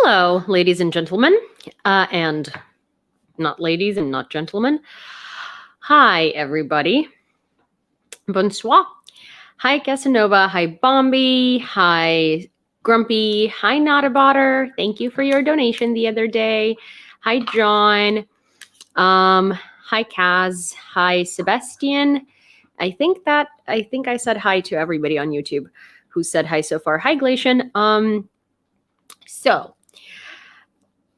Hello, ladies and gentlemen, and not ladies and not gentlemen. Hi, everybody. Bonsoir. Hi, Casanova. Hi, Bombi. Hi, Grumpy. Hi, Notabotter. Thank you for your donation the other day. Hi, John. Hi, Kaz. Hi, Sebastian. I think I said hi to everybody on YouTube who said hi so far. Hi, Glacian. So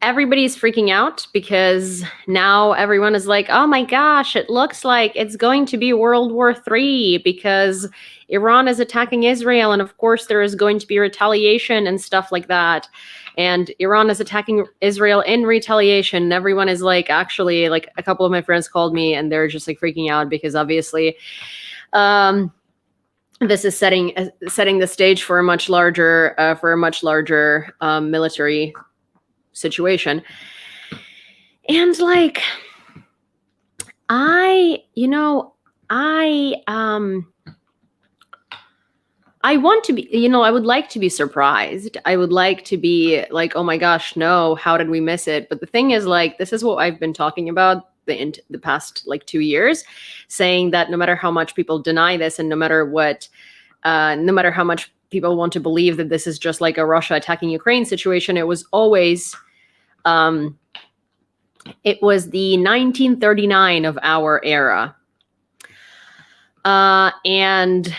everybody's freaking out because now everyone is like, oh my gosh, it looks like it's going to be World War III because Iran is attacking Israel. And of course, there is going to be retaliation and stuff like that. And Iran is attacking Israel in retaliation. And everyone is like, actually, like a couple of my friends called me and they're just like freaking out because obviously this is setting the stage for a much larger military situation. And like, I want to be, I would like to be surprised. I would like to be like, oh my gosh, no, how did we miss it? But the thing is, like, this is what I've been talking about the past like 2 years, saying that no matter how much people deny this and no matter how much people want to believe that this is just like a Russia attacking Ukraine situation, it was always, it was the 1939 of our era. And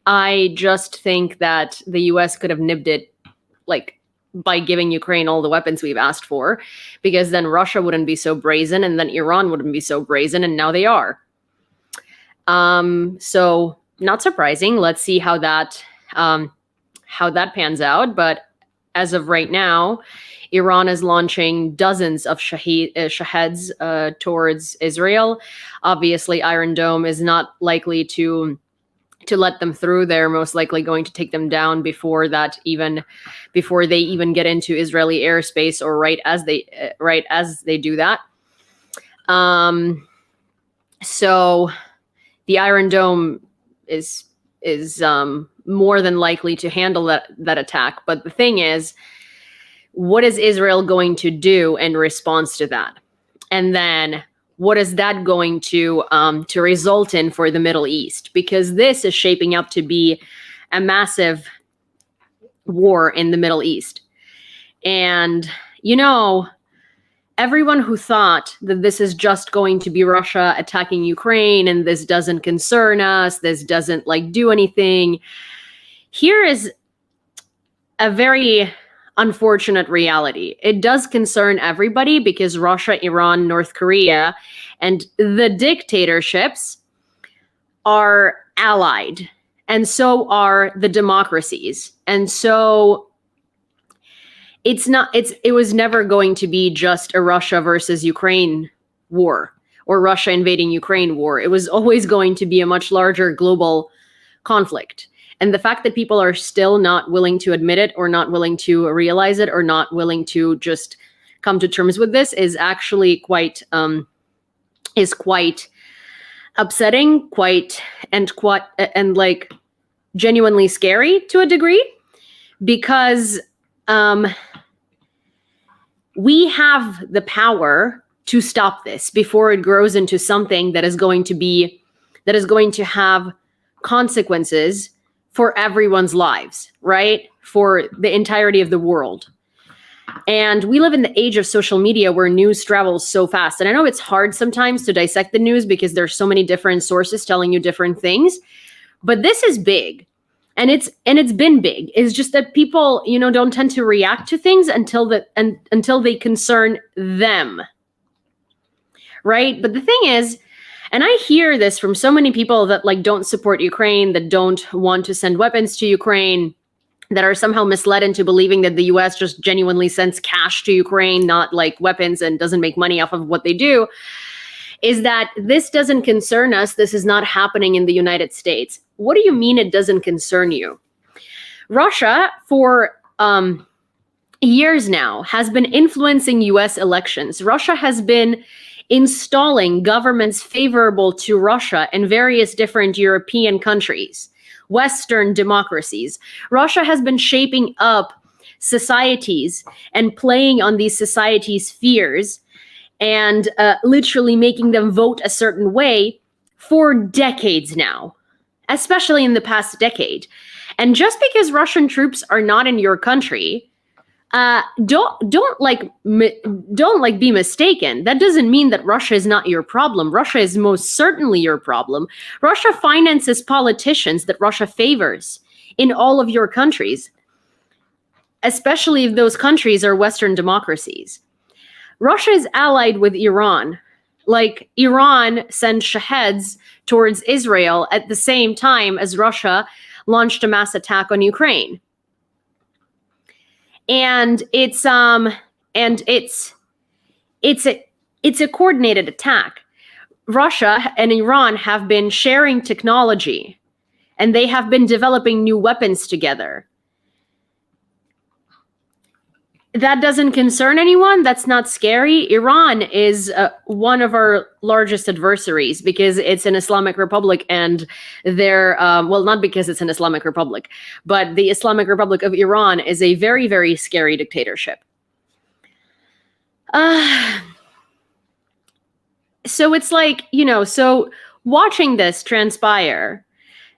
I just think that the US could have nibbed it, like, by giving Ukraine all the weapons we've asked for, because then Russia wouldn't be so brazen and then Iran wouldn't be so brazen, and now they are. So not surprising. Let's see how that pans out. But as of right now, Iran is launching dozens of Shaheds towards Israel. Obviously, Iron Dome is not likely to let them through. They're most likely going to take them down before they even get into Israeli airspace, or right as they do that. So the Iron Dome is more than likely to handle that attack. But the thing is, what is Israel going to do in response to that? And then what is that going to result in for the Middle East? Because this is shaping up to be a massive war in the Middle East. And, everyone who thought that this is just going to be Russia attacking Ukraine and this doesn't concern us, this doesn't do anything, here is a very unfortunate reality. It does concern everybody because Russia, Iran, North Korea, and the dictatorships are allied, and so are the democracies. And so it was never going to be just a Russia versus Ukraine war or Russia invading Ukraine war. It was always going to be a much larger global conflict. And the fact that people are still not willing to admit it, or not willing to realize it, or not willing to just come to terms with this is actually quite upsetting, and like genuinely scary to a degree, because we have the power to stop this before it grows into something that is going to have consequences for everyone's lives, right? For the entirety of the world. And we live in the age of social media where news travels so fast. And I know it's hard sometimes to dissect the news because there's so many different sources telling you different things, but this is big. And it's been big. It's just that people, don't tend to react to things until they concern them. Right? But the thing is, and I hear this from so many people that don't support Ukraine, that don't want to send weapons to Ukraine, that are somehow misled into believing that the US just genuinely sends cash to Ukraine, not weapons, and doesn't make money off of what they do, is that this doesn't concern us. This is not happening in the United States. What do you mean it doesn't concern you? Russia, for years now, has been influencing US elections. Russia has been installing governments favorable to Russia in various different European countries, Western democracies. Russia has been shaping up societies and playing on these societies' fears and literally making them vote a certain way for decades now, especially in the past decade. And just because Russian troops are not in your country, don't be mistaken. That doesn't mean that Russia is not your problem. Russia is most certainly your problem. Russia finances politicians that Russia favors in all of your countries, especially if those countries are Western democracies. Russia is allied with Iran. Like, Iran sent Shaheds towards Israel at the same time as Russia launched a mass attack on Ukraine. And it's a coordinated attack. Russia and Iran have been sharing technology, and they have been developing new weapons together. That doesn't concern anyone. That's not scary. Iran is one of our largest adversaries because it's an Islamic Republic, and they're, well, not because it's an Islamic Republic, but the Islamic Republic of Iran is a very, very scary dictatorship. So it's like, so watching this transpire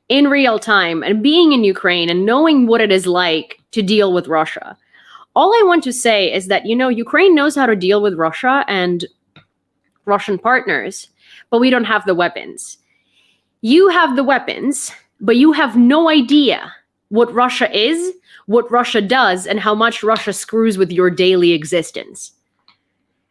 in real time and being in Ukraine and knowing what it is like to deal with Russia, all I want to say is that, Ukraine knows how to deal with Russia and Russian partners, but we don't have the weapons. You have the weapons, but you have no idea what Russia is, what Russia does, and how much Russia screws with your daily existence.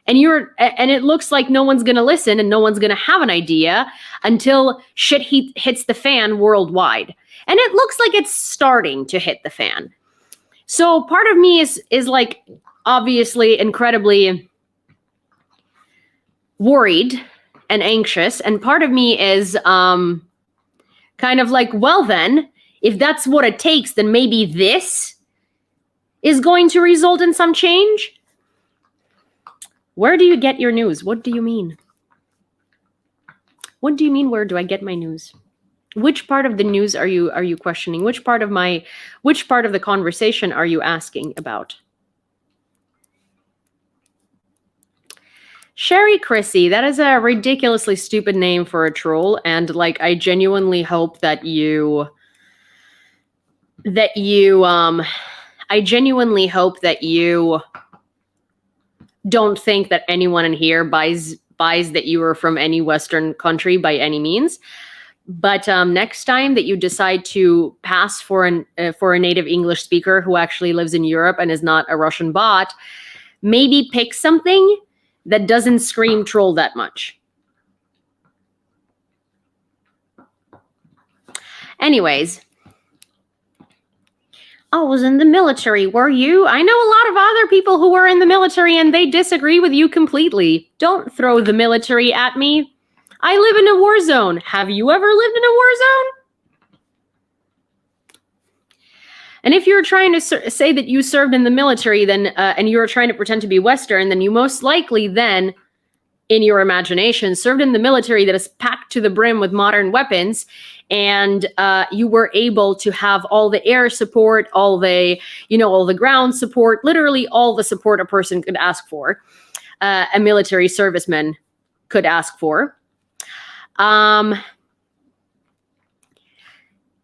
And it looks like no one's going to listen and no one's going to have an idea until shit hits the fan worldwide. And it looks like it's starting to hit the fan. So part of me is like obviously incredibly worried and anxious. And part of me is kind of like, well then, if that's what it takes, then maybe this is going to result in some change. Where do you get your news? What do you mean? What do you mean, where do I get my news? Which part of the news are you questioning? Which part of the conversation are you asking about? Sherry Chrissy, that is a ridiculously stupid name for a troll, and like I genuinely hope that you don't think that anyone in here buys that you are from any Western country by any means. But next time that you decide to pass for a native English speaker who actually lives in Europe and is not a Russian bot, maybe pick something that doesn't scream troll that much. Anyways, I was in the military. Were you? I know a lot of other people who were in the military and they disagree with you completely. Don't throw the military at me. I live in a war zone. Have you ever lived in a war zone? And if you're trying to say that you served in the military, then and you're trying to pretend to be Western, then you most likely then, in your imagination, served in the military that is packed to the brim with modern weapons, and you were able to have all the air support, all the ground support, literally all the support a person could ask for, a military serviceman could ask for.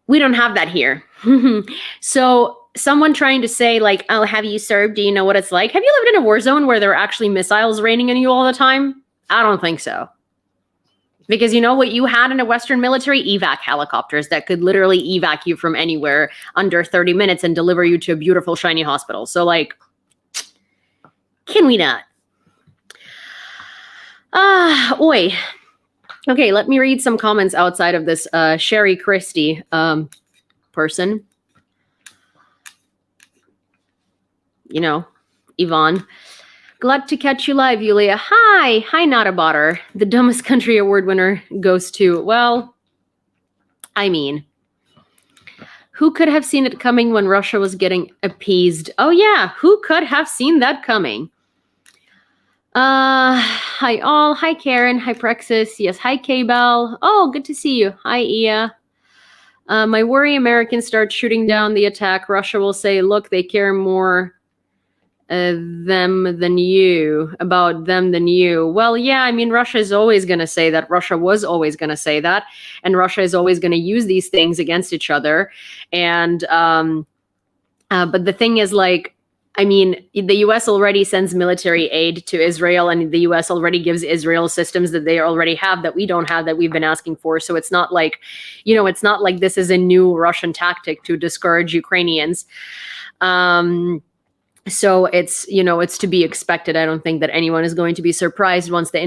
We don't have that here. So someone trying to say like, oh, have you served? Do you know what it's like? Have you lived in a war zone where there are actually missiles raining on you all the time? I don't think so. Because you know what you had in a Western military? Evac helicopters that could literally evac you from anywhere under 30 minutes and deliver you to a beautiful, shiny hospital. So like, can we not? Oi. Okay, let me read some comments outside of this Sherry Christie person. Yvonne. Glad to catch you live, Yulia. Hi, not a botter. The dumbest country award winner goes to, well, I mean, who could have seen it coming when Russia was getting appeased? Oh yeah, who could have seen that coming? Hi all. Hi Karen. Hi Prexis. Yes. Hi K-Bell. Oh, good to see you. Hi Ia. My worry, Americans start shooting down the attack. Russia will say, look, they care more them than you, about them than you. Well, yeah, I mean, Russia is always going to say that. Russia was always going to say that. And Russia is always going to use these things against each other. And, but the thing is, like, I mean, the US already sends military aid to Israel, and the US already gives Israel systems that they already have that we don't have, that we've been asking for. So it's not like, it's not like this is a new Russian tactic to discourage Ukrainians. So it's to be expected. I don't think that anyone is going to be surprised once the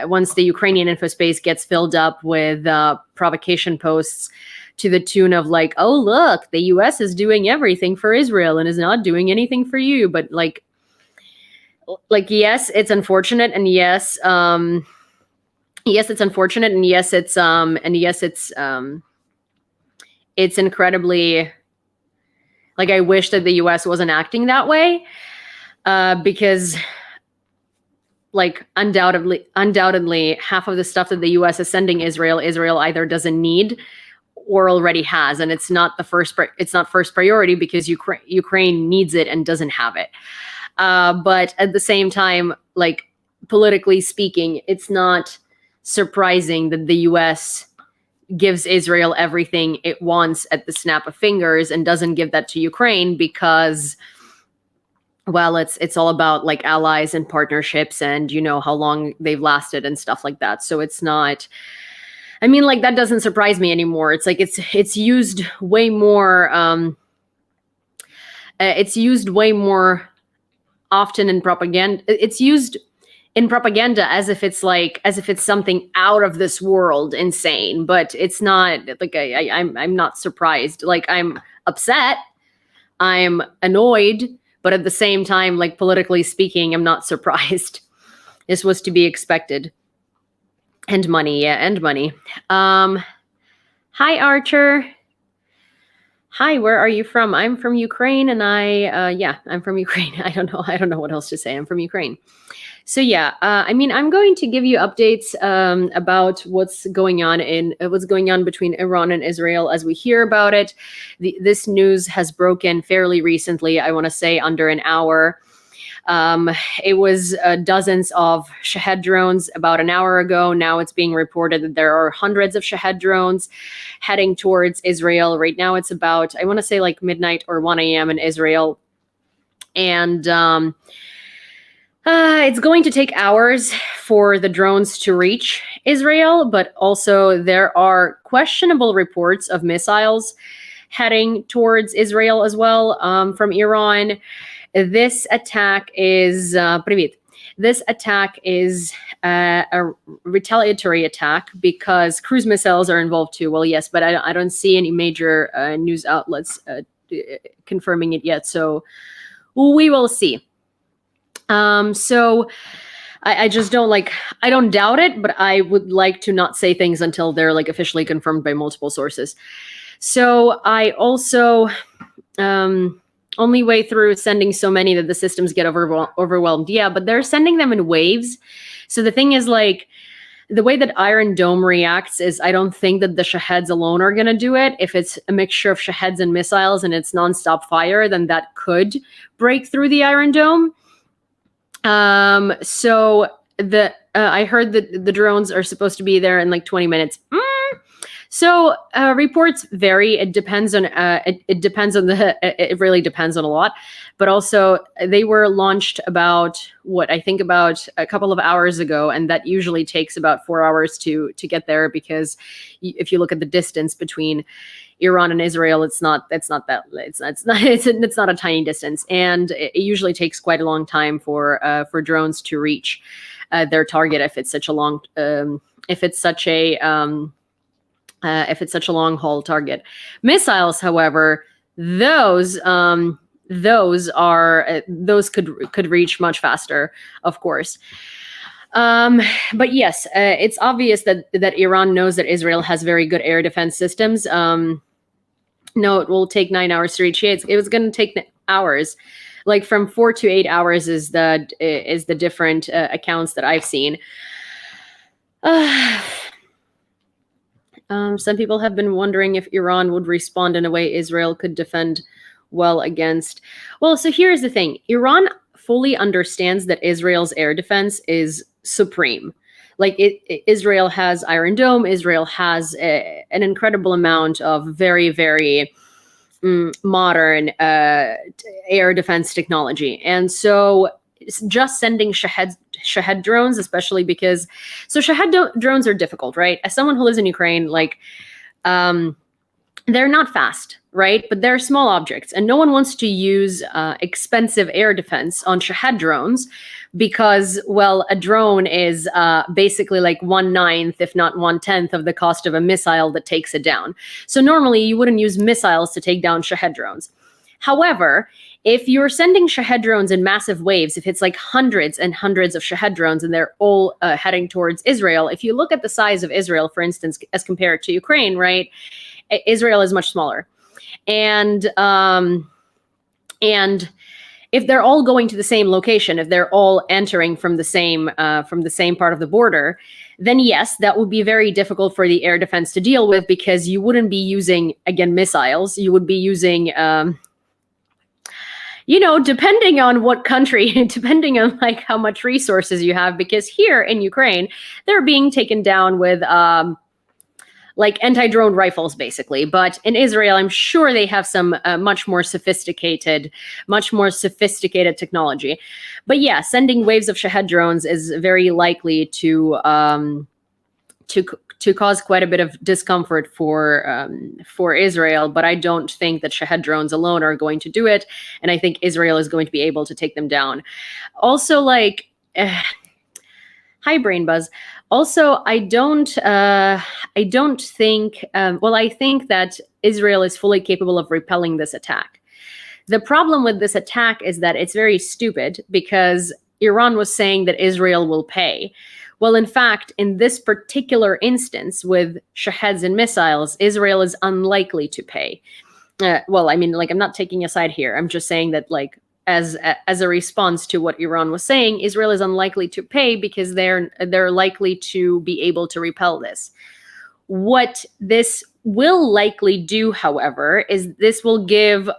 once the Ukrainian infospace gets filled up with provocation posts to the tune of like, oh, look, the US is doing everything for Israel and is not doing anything for you. But like, yes, it's unfortunate. And yes, it's unfortunate. And yes, it's incredibly, like, I wish that the US wasn't acting that way, because like undoubtedly half of the stuff that the US is sending Israel either doesn't need or already has, and it's not first priority because Ukraine needs it and doesn't have it. But at the same time, like, politically speaking, it's not surprising that the US gives Israel everything it wants at the snap of fingers and doesn't give that to Ukraine because, well, it's all about like allies and partnerships and how long they've lasted and stuff like that. So it's not, I mean, like, that doesn't surprise me anymore. It's like it's used way more often in propaganda. It's used in propaganda as if it's something out of this world insane, but it's not. Like, I'm not surprised. Like, I'm upset, I'm annoyed, but at the same time, like, politically speaking, I'm not surprised. This was to be expected. And money, yeah, and money. Hi, Archer. Hi, where are you from? I'm from Ukraine, and I'm from Ukraine. I don't know what else to say. I'm from Ukraine. So yeah, I mean, I'm going to give you updates about what's going on between Iran and Israel as we hear about it. This news has broken fairly recently. I want to say under an hour. It was dozens of Shahed drones about an hour ago. Now it's being reported that there are hundreds of Shahed drones heading towards Israel. Right now it's about, I want to say, like midnight or 1 a.m. in Israel. And it's going to take hours for the drones to reach Israel, but also there are questionable reports of missiles heading towards Israel as well from Iran. This attack is This attack is a retaliatory attack because cruise missiles are involved too. Well, yes, but I don't see any major news outlets confirming it yet. So we will see. So I just don't I don't doubt it, but I would like to not say things until they're like officially confirmed by multiple sources. So I also only way through sending so many that the systems get overwhelmed. Yeah, but they're sending them in waves. So the thing is, like, the way that Iron Dome reacts is I don't think that the Shaheds alone are going to do it. If it's a mixture of Shaheds and missiles and it's nonstop fire, then that could break through the Iron Dome. So I heard that the drones are supposed to be there in like 20 minutes. So reports vary. It depends on it really depends on a lot. But also they were launched about a couple of hours ago, and that usually takes about 4 hours to get there, because if you look at the distance between Iran and Israel, it's not a tiny distance, and it usually takes quite a long time for drones to reach their target if it's such a long haul target. Missiles, however, those could reach much faster, of course. But yes, it's obvious that Iran knows that Israel has very good air defense systems. No, it will take 9 hours to reach. It was going to take hours, like from 4 to 8 hours is the different accounts that I've seen. Some people have been wondering if Iran would respond in a way Israel could defend So here's the thing. Iran fully understands that Israel's air defense is supreme. Like Israel has Iron Dome. Israel has an incredible amount of very, very modern air defense technology. And so just sending Shahed drones, especially because, so Shahed drones are difficult, right? As someone who lives in Ukraine, like, they're not fast, right? But they're small objects, and no one wants to use expensive air defense on Shahed drones because, well, a drone is basically like 1/9, if not 1/10, of the cost of a missile that takes it down. So normally you wouldn't use missiles to take down Shahed drones. However, if you're sending Shahed drones in massive waves, if it's like hundreds and hundreds of Shahed drones and they're all heading towards Israel, if you look at the size of Israel, for instance, as compared to Ukraine, right? Israel is much smaller. And if they're all going to the same location, if they're all entering from the same part of the border, then yes, that would be very difficult for the air defense to deal with, because you wouldn't be using, again, missiles. You would be using, depending on what country, depending on like how much resources you have, because here in Ukraine, they're being taken down with like anti-drone rifles, basically. But in Israel, I'm sure they have some much more sophisticated technology. But yeah, sending waves of Shahed drones is very likely to cause quite a bit of discomfort for Israel. But I don't think that Shahed drones alone are going to do it, and I think Israel is going to be able to take them down. Also, like, hi, Brain Buzz. Also, I think that Israel is fully capable of repelling this attack. The problem with this attack is that it's very stupid, because Iran was saying that Israel will pay. Well, in fact, in this particular instance with Shaheds and missiles, Israel is unlikely to pay. I'm not taking a side here. I'm just saying that, like, as a response to what Iran was saying, Israel is unlikely to pay because they're likely to be able to repel this. What this will likely do, however, is this will give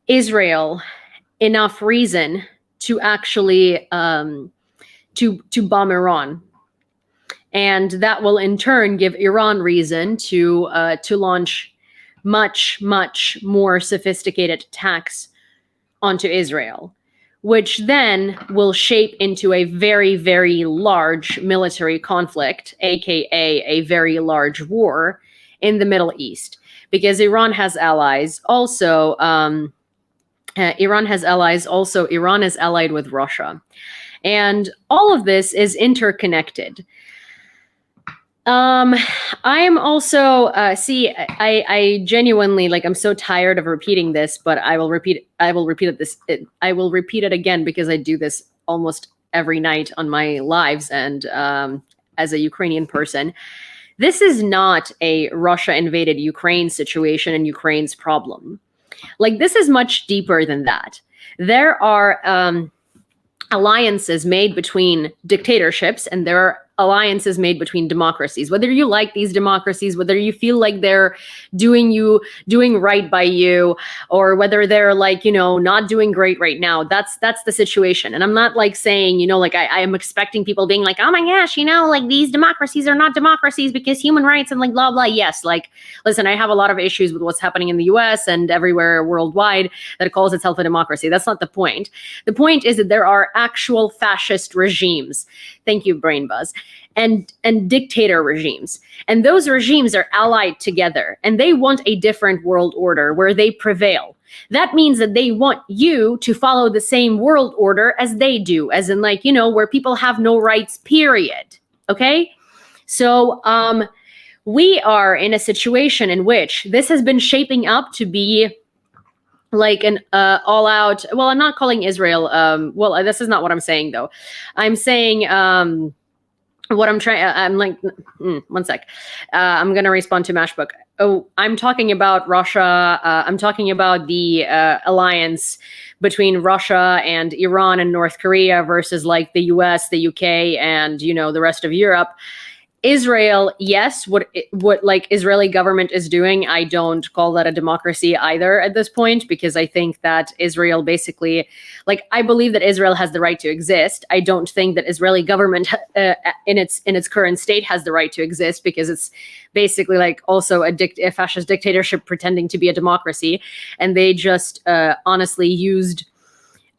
Israel enough reason to actually to bomb Iran. And that will in turn give Iran reason to launch much, much more sophisticated attacks onto Israel, which then will shape into a very, very large military conflict, aka a very large war in the Middle East. Because Iran has allies. Also, Iran is allied with Russia. And all of this is interconnected. I am also, I genuinely, like, I'm so tired of repeating this, but I will repeat it again, because I do this almost every night on my lives. And, as a Ukrainian person, this is not a Russia invaded Ukraine situation and Ukraine's problem. Like, this is much deeper than that. There are, alliances made between dictatorships, and there are alliances made between democracies. Whether you like these democracies, whether you feel like they're doing right by you, or whether they're like, not doing great right now, that's the situation. And I'm not like saying, like I am expecting people being like, oh my gosh, like these democracies are not democracies because human rights and like blah, blah. Yes. Like, listen, I have a lot of issues with what's happening in the US and everywhere worldwide that calls itself a democracy. That's not the point. The point is that there are actual fascist regimes. Thank you, Brain Buzz. And dictator regimes. And those regimes are allied together, and they want a different world order where they prevail. That means that they want you to follow the same world order as they do, as in, like, where people have no rights, period. Okay? So we are in a situation in which this has been shaping up to be like an all-out, well, I'm not calling Israel, this is not what I'm saying, though. I'm saying, I'm like, one sec. I'm going to respond to Mashbook. Oh, I'm talking about Russia. I'm talking about the alliance between Russia and Iran and North Korea versus like the US, the UK, and, the rest of Europe. Israel, yes, what like Israeli government is doing, I don't call that a democracy either at this point, because I think that Israel basically, like, I believe that Israel has the right to exist. I don't think that Israeli government in its current state has the right to exist, because it's basically like also a fascist dictatorship pretending to be a democracy, and they just honestly used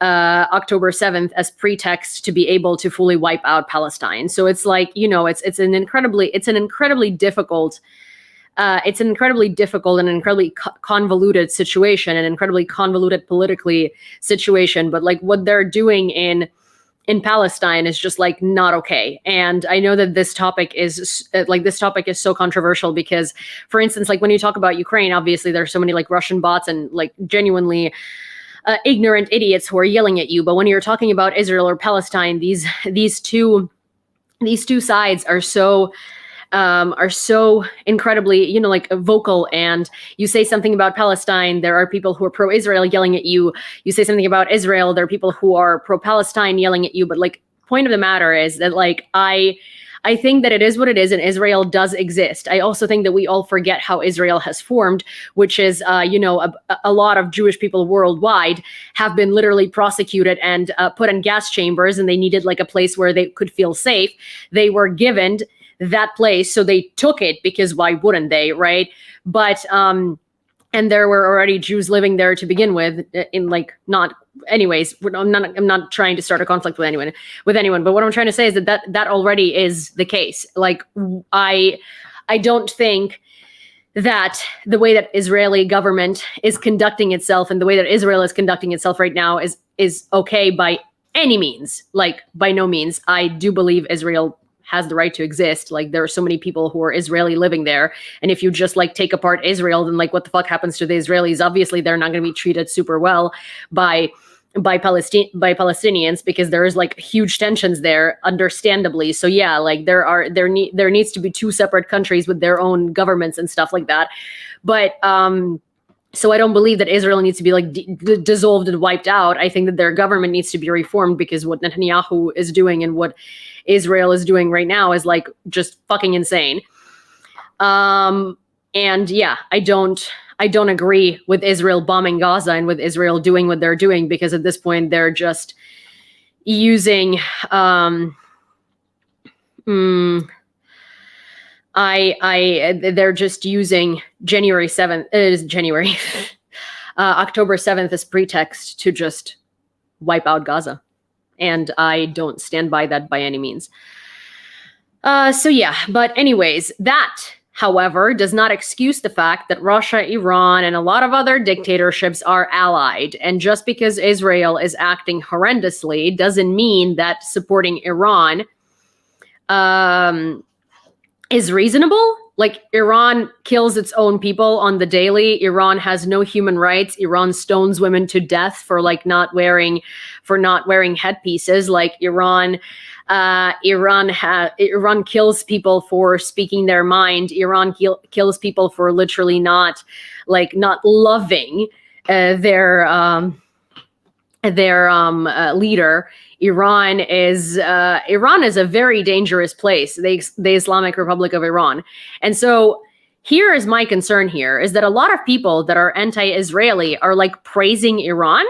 October 7th as pretext to be able to fully wipe out Palestine. So it's like, it's an incredibly difficult and incredibly convoluted situation, an incredibly convoluted politically situation. But like what they're doing in Palestine is just like not okay. And I know that this topic is so controversial because, for instance, like when you talk about Ukraine, obviously there's so many like Russian bots and like genuinely ignorant idiots who are yelling at you. But when you're talking about Israel or Palestine, these two sides are so incredibly, like vocal. And you say something about Palestine, there are people who are pro-Israel yelling at you. You say something about Israel, there are people who are pro-Palestine yelling at you. But like, point of the matter is that like I think that it is what it is, and Israel does exist. I also think that we all forget how Israel has formed, which is, a lot of Jewish people worldwide have been literally prosecuted and put in gas chambers, and they needed like a place where they could feel safe. They were given that place, so they took it, because why wouldn't they, right? But and there were already Jews living there to begin with, in like not. Anyways, I'm not trying to start a conflict with anyone. But what I'm trying to say is that already is the case. Like I don't think that the way that Israeli government is conducting itself and the way that Israel is conducting itself right now is okay by any means. Like by no means. I do believe Israel has the right to exist. Like there are so many people who are Israeli living there. And if you just like take apart Israel, then like what the fuck happens to the Israelis? Obviously, they're not going to be treated super well by Palestinians, because there is like huge tensions there, understandably. So yeah, like there needs to be two separate countries with their own governments and stuff like that. But so I don't believe that Israel needs to be like dissolved and wiped out. I think that their government needs to be reformed, because what Netanyahu is doing and what Israel is doing right now is like just fucking insane. And yeah, I don't agree with Israel bombing Gaza and with Israel doing what they're doing, because at this point they're just using they're just using January 7th, October 7th as pretext to just wipe out Gaza. And I don't stand by that by any means. So yeah, but anyways, that, however, does not excuse the fact that Russia, Iran, and a lot of other dictatorships are allied. And just because Israel is acting horrendously doesn't mean that supporting Iran is reasonable. Like, Iran kills its own people on the daily. Iran has no human rights. Iran stones women to death for not wearing headpieces. Like, Iran kills people for speaking their mind. Iran kills people for literally not loving their leader. Iran is a very dangerous place, the Islamic Republic of Iran. And so here is my concern here, is that a lot of people that are anti-Israeli are praising Iran.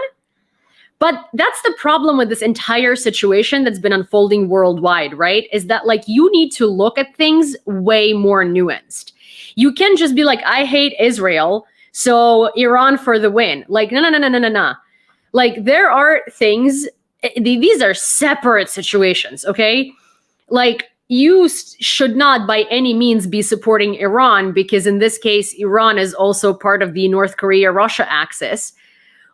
But that's the problem with this entire situation that's been unfolding worldwide, right? Is that you need to look at things way more nuanced. You can just be like, I hate Israel, so Iran for the win. No. There are things, these are separate situations, okay? You should not by any means be supporting Iran, because in this case, Iran is also part of the North Korea-Russia axis,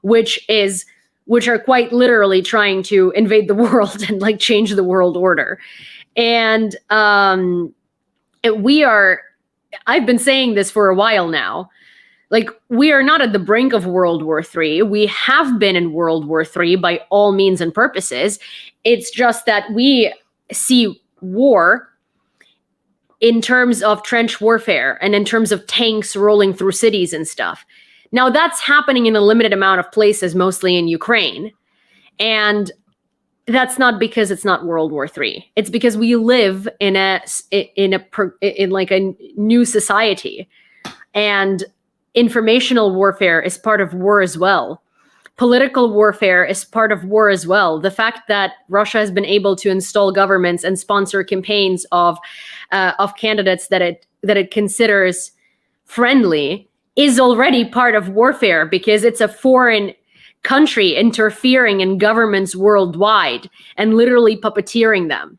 which are quite literally trying to invade the world and change the world order. And I've been saying this for a while now. We are not at the brink of World War III. We have been in World War III by all means and purposes. It's just that we see war in terms of trench warfare and in terms of tanks rolling through cities and stuff. Now, that's happening in a limited amount of places, mostly in Ukraine. And that's not because it's not World War III. It's because we live in like a new society, and informational warfare is part of war as well. Political warfare is part of war as well. The fact that Russia has been able to install governments and sponsor campaigns of candidates that it considers friendly is already part of warfare, because it's a foreign country interfering in governments worldwide and literally puppeteering them.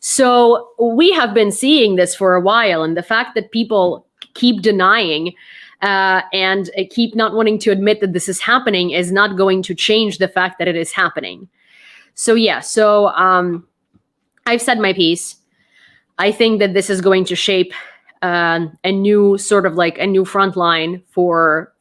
So we have been seeing this for a while, and the fact that people keep denying and keep not wanting to admit that this is happening is not going to change the fact that it is happening. So yeah, I've said my piece. I think that this is going to shape a new sort of like a new front line for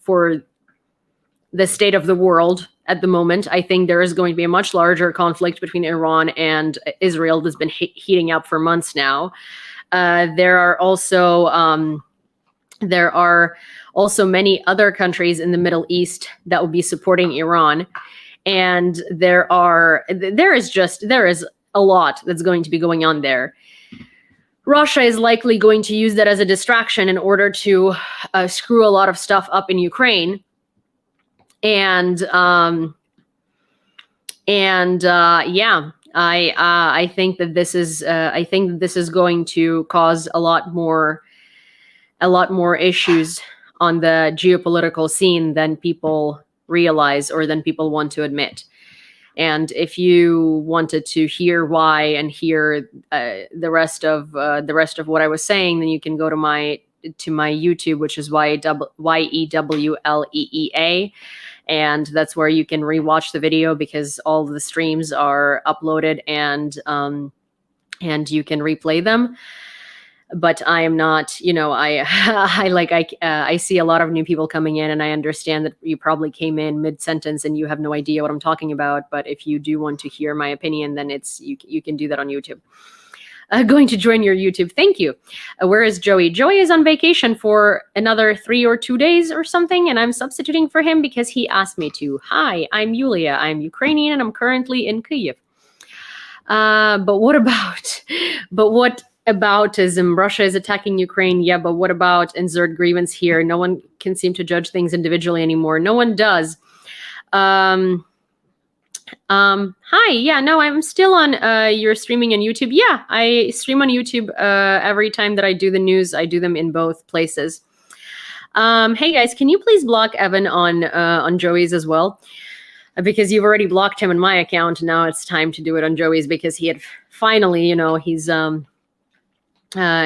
the state of the world at the moment. I think there is going to be a much larger conflict between Iran and Israel that's been heating up for months now. There are also many other countries in the Middle East that will be supporting Iran, and there is a lot that's going to be going on there. Russia is likely going to use that as a distraction in order to screw a lot of stuff up in Ukraine, and yeah, I think that this is going to cause a lot more issues on the geopolitical scene than people realize or than people want to admit. And if you wanted to hear why and hear the rest of what I was saying, then you can go to my YouTube, which is Yewleea, and that's where you can rewatch the video, because all the streams are uploaded and you can replay them. But I am not, I see a lot of new people coming in, and I understand that you probably came in mid-sentence and you have no idea what I'm talking about. But if you do want to hear my opinion, then you can do that on YouTube. Going to join your YouTube. Thank you. Where is Joey? Joey is on vacation for another 3 or 2 days or something, and I'm substituting for him because he asked me to. Hi, I'm Yulia. I'm Ukrainian, and I'm currently in Kyiv. But what aboutism? Russia is attacking Ukraine. Yeah, but what about insert grievance here? No one can seem to judge things individually anymore. No one does. Hi. Yeah, no, I'm still on, you're streaming on YouTube. Yeah, I stream on YouTube every time that I do the news. I do them in both places. Hey guys, can you please block Evan on Joey's as well? Because you've already blocked him on my account. Now it's time to do it on Joey's, because he had finally,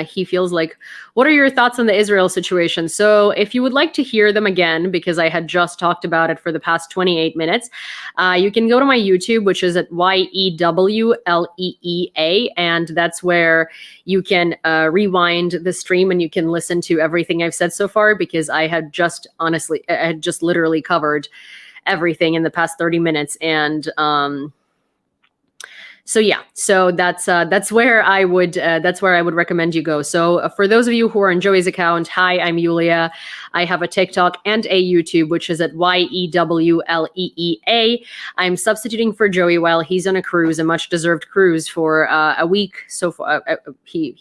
he feels like, what are your thoughts on the Israel situation? So if you would like to hear them again, because I had just talked about it for the past 28 minutes, you can go to my YouTube, which is at Yewleea, and that's where you can rewind the stream and you can listen to everything I've said so far, because I had just literally covered everything in the past 30 minutes. And so yeah, so that's where I would recommend you go. So for those of you who are on Joey's account, hi, I'm Yulia. I have a TikTok and a YouTube, which is at Yewleea. I'm substituting for Joey while he's on a cruise, a much deserved cruise for a week. So far, he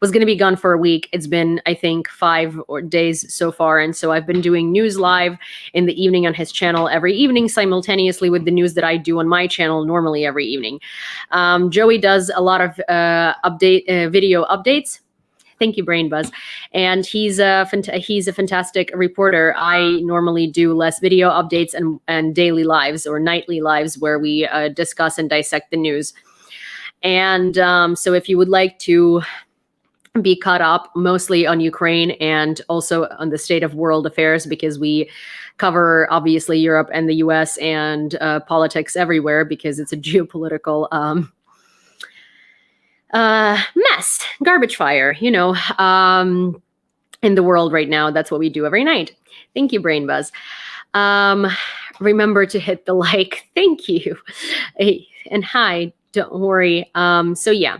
was going to be gone for a week. It's been, I think, 5 days so far, and so I've been doing news live in the evening on his channel every evening, simultaneously with the news that I do on my channel normally every evening. Joey does a lot of video updates. Thank you, Brain Buzz. And he's a fantastic reporter. I normally do less video updates and daily lives or nightly lives where we discuss and dissect the news. And so if you would like to be caught up mostly on Ukraine and also on the state of world affairs, because we cover obviously Europe and the US and politics everywhere, because it's a geopolitical mess, garbage fire, in the world right now. That's what we do every night. Thank you, Brain Buzz. Remember to hit the like. Thank you. And hi, don't worry. So yeah.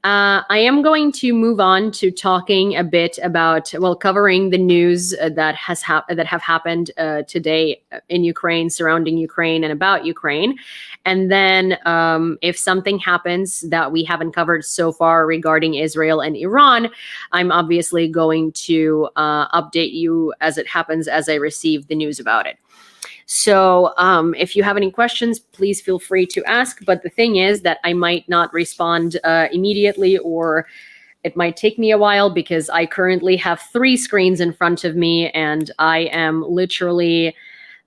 I am going to move on to talking a bit about, well, covering the news that have happened today in Ukraine, surrounding Ukraine, and about Ukraine. And then, if something happens that we haven't covered so far regarding Israel and Iran, I'm obviously going to update you as it happens, as I receive the news about it. So if you have any questions, please feel free to ask. But the thing is that I might not respond immediately, or it might take me a while, because I currently have 3 screens in front of me, and I am literally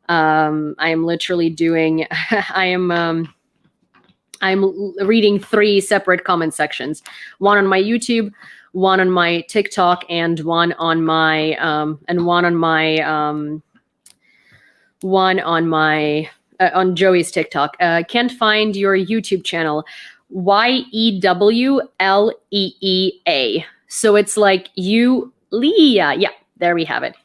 doing, I'm reading 3 separate comment sections, one on my YouTube, one on my TikTok, and one on my on Joey's TikTok. Can't find your YouTube channel. Yewleea. So it's like Yulia. Yeah, there we have it.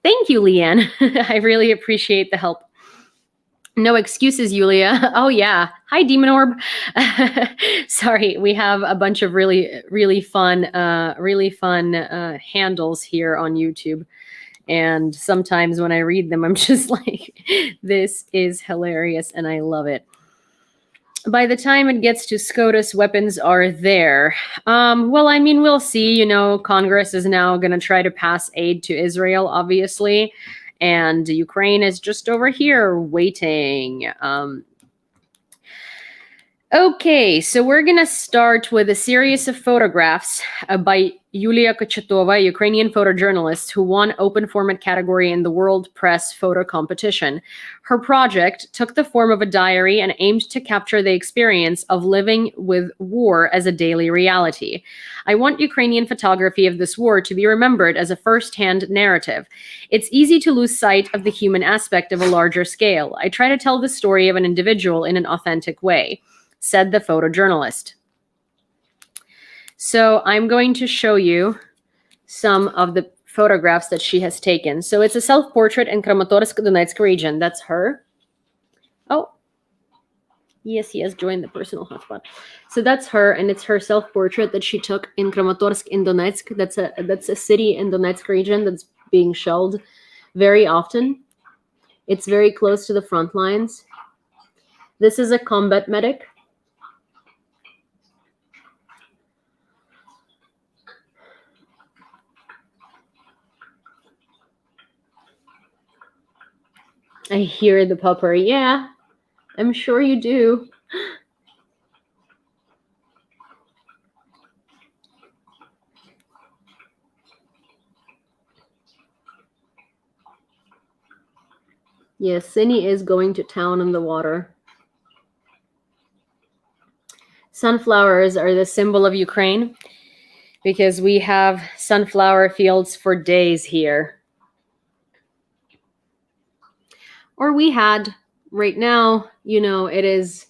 Thank you, Leanne. I really appreciate the help. No excuses, Yulia. Oh yeah. Hi, Demon Orb. Sorry, we have a bunch of really fun handles here on YouTube. And sometimes when I read them, I'm just like, this is hilarious, and I love it. By the time it gets to SCOTUS, weapons are there. Well, I mean, we'll see. Congress is now going to try to pass aid to Israel, obviously. And Ukraine is just over here waiting. Okay, so we're going to start with a series of photographs by Yulia, a Ukrainian photojournalist who won open format category in the World Press Photo Competition. Her project took the form of a diary and aimed to capture the experience of living with war as a daily reality. I want Ukrainian photography of this war to be remembered as a first-hand narrative. It's easy to lose sight of the human aspect of a larger scale. I try to tell the story of an individual in an authentic way, said the photojournalist. So I'm going to show you some of the photographs that she has taken. So it's a self-portrait in Kramatorsk, Donetsk region. That's her. Oh, yes, he has joined the personal hotspot. So that's her, and it's her self-portrait that she took in Kramatorsk in Donetsk. That's a city in Donetsk region that's being shelled very often. It's very close to the front lines. This is a combat medic. I hear the pupper. Yeah, I'm sure you do. Yes, Cindy is going to town on the water. Sunflowers are the symbol of Ukraine because we have sunflower fields for days here. Or we had. Right now, it is,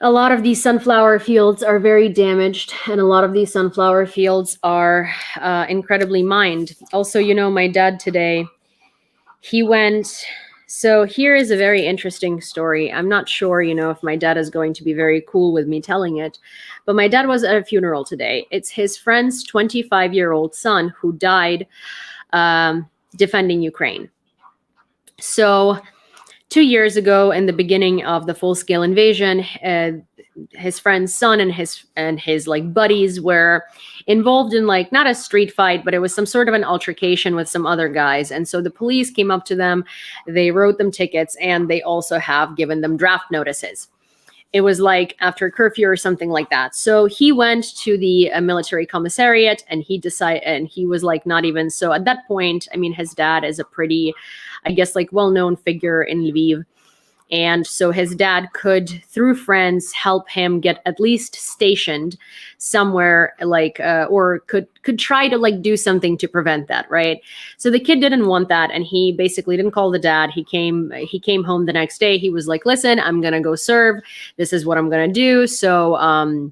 a lot of these sunflower fields are very damaged, and a lot of these sunflower fields are incredibly mined. Also, my dad today, he went, so here is a very interesting story. I'm not sure, if my dad is going to be very cool with me telling it, but my dad was at a funeral today. It's his friend's 25-year-old son who died defending Ukraine. So 2 years ago, in the beginning of the full-scale invasion, his friend's son and his like buddies were involved in like not a street fight, but it was some sort of an altercation with some other guys. And so the police came up to them, they wrote them tickets, and they also have given them draft notices. It was like after curfew or something like that. So he went to the military commissariat, and he was like not even, so at that point, I mean, his dad is a pretty, I guess, like well-known figure in Lviv. And so his dad could, through friends, help him get at least stationed somewhere, like, or could try to like do something to prevent that, right? So the kid didn't want that, and he basically didn't call the dad. He came home the next day. He was like, "Listen, I'm gonna go serve. This is what I'm gonna do. So,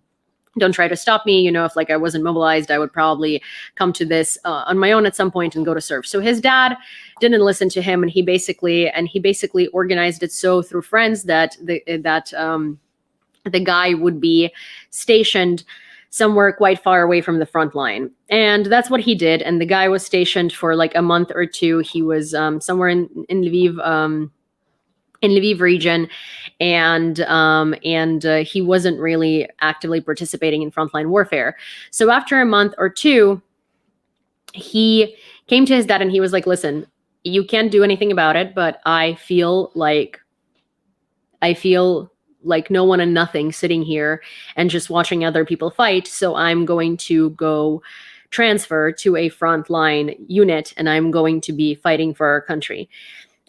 don't try to stop me. If like I wasn't mobilized, I would probably come to this on my own at some point and go to serve." So his dad didn't listen to him, and he basically organized it so through friends that the guy would be stationed somewhere quite far away from the front line. And that's what he did. And the guy was stationed for like a month or two. He was somewhere in Lviv region, and he wasn't really actively participating in frontline warfare. So after a month or two, he came to his dad and he was like, listen, you can't do anything about it, but I feel like no one and nothing sitting here and just watching other people fight. So I'm going to go transfer to a frontline unit and I'm going to be fighting for our country.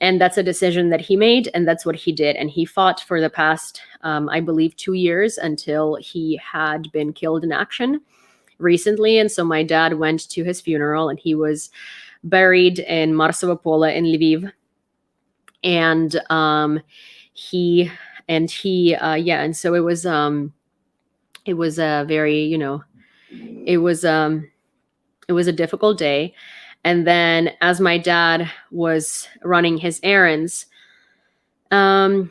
And that's a decision that he made, and that's what he did. And he fought for the past, I believe, 2 years until he had been killed in action recently. And so my dad went to his funeral, and he was buried in Marsovo Pole in Lviv. And so it was a very, it was a difficult day. And then as my dad was running his errands, today,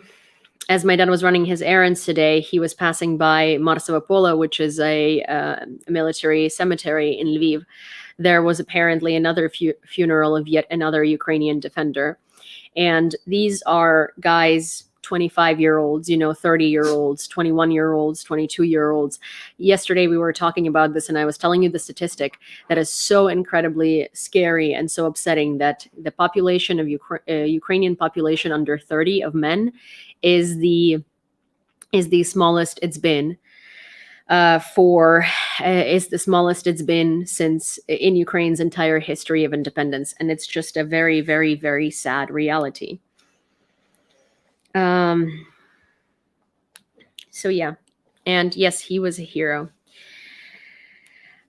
he was passing by Marsovo Pole, which is a military cemetery in Lviv. There was apparently another funeral of yet another Ukrainian defender. And these are guys, 25-year-olds, 30-year-olds, 21-year-olds, 22-year-olds. Yesterday we were talking about this, and I was telling you the statistic that is so incredibly scary and so upsetting, that the population of Ukrainian population under 30 of men is the smallest it's been since in Ukraine's entire history of independence. And it's just a very, very, very sad reality. So yeah, and yes, he was a hero.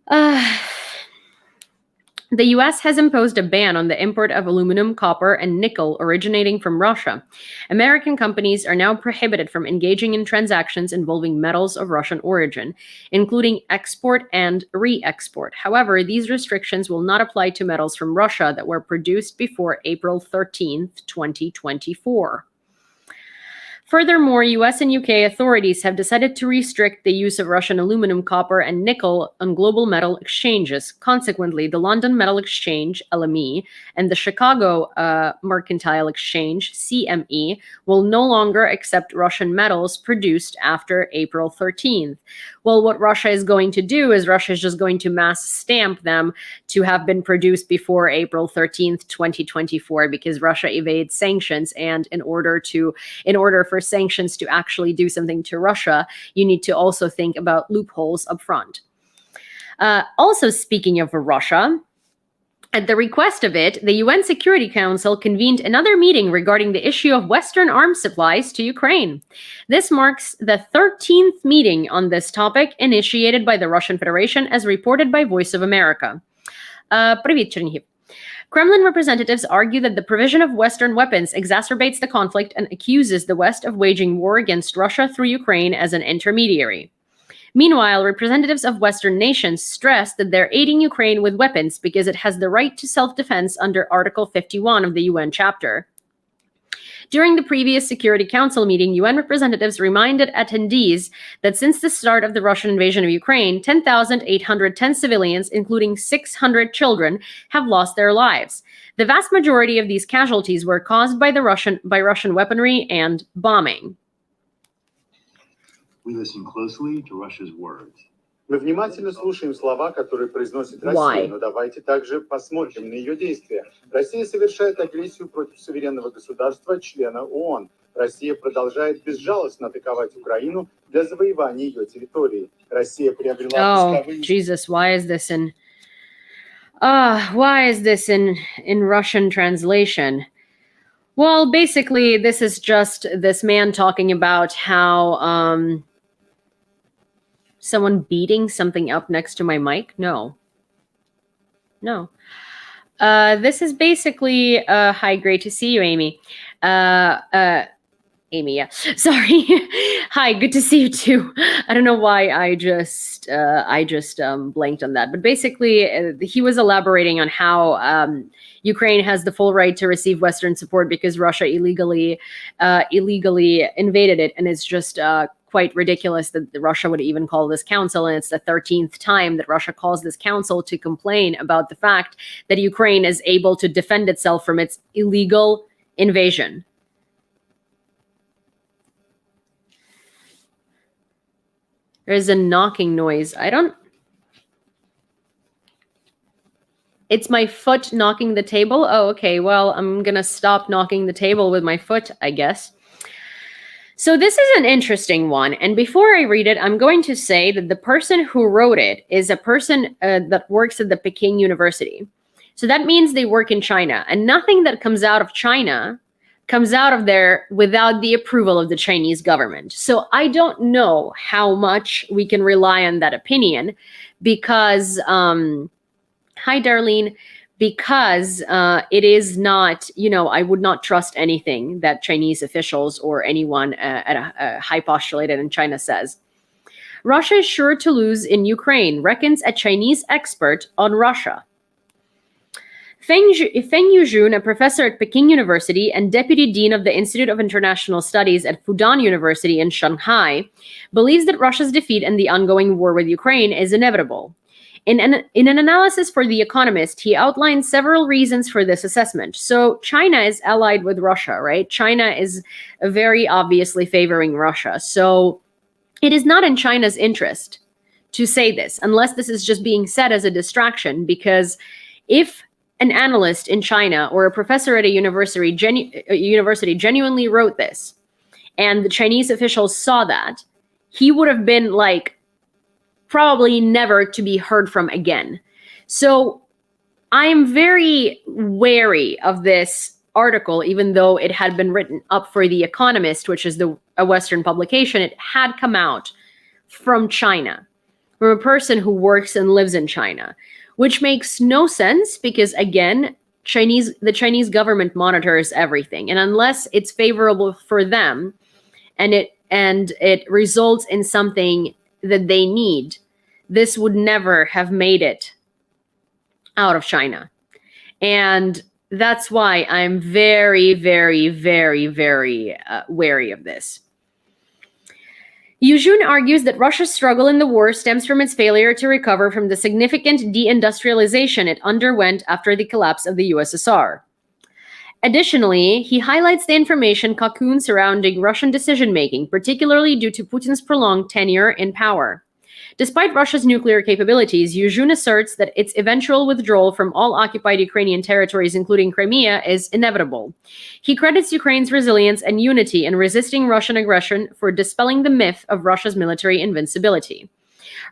The U.S. has imposed a ban on the import of aluminum, copper, and nickel originating from Russia. American companies are now prohibited from engaging in transactions involving metals of Russian origin, including export and re-export. However, these restrictions will not apply to metals from Russia that were produced before April 13th, 2024. Furthermore, US and UK authorities have decided to restrict the use of Russian aluminum, copper, and nickel on global metal exchanges. Consequently, the London Metal Exchange, LME, and the Chicago Mercantile Exchange, CME, will no longer accept Russian metals produced after April 13th. Well, what Russia is going to do is Russia is just going to mass stamp them to have been produced before April 13th, 2024, because Russia evades sanctions. And in order for sanctions to actually do something to Russia, you need to also think about loopholes up front. Also, speaking of Russia, at the request of it, the UN Security Council convened another meeting regarding the issue of Western arms supplies to Ukraine. This marks the 13th meeting on this topic initiated by the Russian Federation, as reported by Voice of America. Привіт, Чернігів. Kremlin representatives argue that the provision of Western weapons exacerbates the conflict and accuses the West of waging war against Russia through Ukraine as an intermediary. Meanwhile, representatives of Western nations stress that they're aiding Ukraine with weapons because it has the right to self-defense under Article 51 of the UN chapter. During the previous Security Council meeting, UN representatives reminded attendees that since the start of the Russian invasion of Ukraine, 10,810 civilians, including 600 children, have lost their lives. The vast majority of these casualties were caused by Russian weaponry and bombing. We listen closely to Russia's words. Мы внимательно слушаем слова, которые произносит Россия, Why? но давайте также посмотрим на ее действия. Россия совершает агрессию против суверенного государства, члена ООН. Россия продолжает безжалостно атаковать Украину для завоевания ее территории. Россия приобрела... Oh, Jesus, why is this in Russian translation? Well, basically, this is just this man talking about how someone beating something up next to my mic. No. This is basically hi, great to see you, Amy. Amy, yeah. Sorry. Hi, good to see you too. I don't know why I just blanked on that. But basically, he was elaborating on how Ukraine has the full right to receive Western support because Russia illegally invaded it, and it's just quite ridiculous that Russia would even call this council. And it's the 13th time that Russia calls this council to complain about the fact that Ukraine is able to defend itself from its illegal invasion. There's a knocking noise. It's my foot knocking the table. Oh, okay. Well, I'm going to stop knocking the table with my foot, I guess. So this is an interesting one. And before I read it, I'm going to say that the person who wrote it is a person that works at the Peking University. So that means they work in China. And nothing that comes out of China comes out of there without the approval of the Chinese government. So I don't know how much we can rely on that opinion because, hi, Darlene, because it is not, I would not trust anything that Chinese officials or anyone at a high postulated in China says. Russia is sure to lose in Ukraine, reckons a Chinese expert on Russia. Feng Yuzhun, a professor at Peking University and deputy dean of the Institute of International Studies at Fudan University in Shanghai, believes that Russia's defeat in the ongoing war with Ukraine is inevitable. In an analysis for The Economist, he outlined several reasons for this assessment. So China is allied with Russia, right? China is very obviously favoring Russia. So it is not in China's interest to say this, unless this is just being said as a distraction, because if an analyst in China or a professor at a university genuinely wrote this, and the Chinese officials saw that, he would have been probably never to be heard from again. So I am very wary of this article, even though it had been written up for The Economist, which is a Western publication. It had come out from China, from a person who works and lives in China, which makes no sense because, again, the Chinese government monitors everything. And unless it's favorable for them and it results in something that they need, this would never have made it out of China. And that's why I'm very, very, very, very wary of this. Yuzhun argues that Russia's struggle in the war stems from its failure to recover from the significant deindustrialization it underwent after the collapse of the USSR. Additionally, he highlights the information cocoon surrounding Russian decision-making, particularly due to Putin's prolonged tenure in power. Despite Russia's nuclear capabilities, Yuzhun asserts that its eventual withdrawal from all occupied Ukrainian territories, including Crimea, is inevitable. He credits Ukraine's resilience and unity in resisting Russian aggression for dispelling the myth of Russia's military invincibility.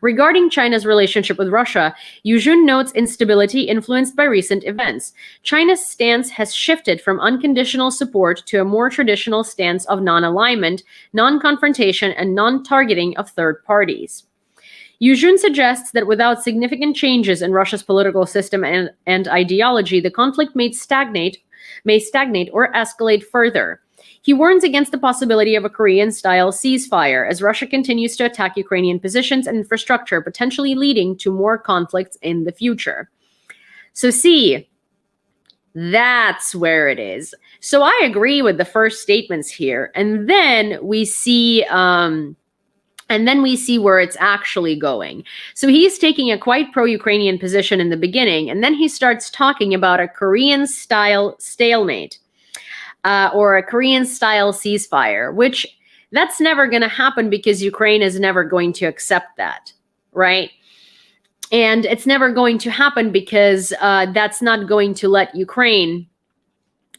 Regarding China's relationship with Russia, Yuzhun notes instability influenced by recent events. China's stance has shifted from unconditional support to a more traditional stance of non-alignment, non-confrontation, and non-targeting of third parties. Yuzhun suggests that without significant changes in Russia's political system and ideology, the conflict may stagnate or escalate further. He warns against the possibility of a Korean-style ceasefire as Russia continues to attack Ukrainian positions and infrastructure, potentially leading to more conflicts in the future. So see, that's where it is. So I agree with the first statements here, and then we see where it's actually going. So he's taking a quite pro-Ukrainian position in the beginning, and then he starts talking about a Korean-style stalemate or a Korean-style ceasefire, which that's never going to happen because Ukraine is never going to accept that, right? And it's never going to happen because that's not going to let Ukraine,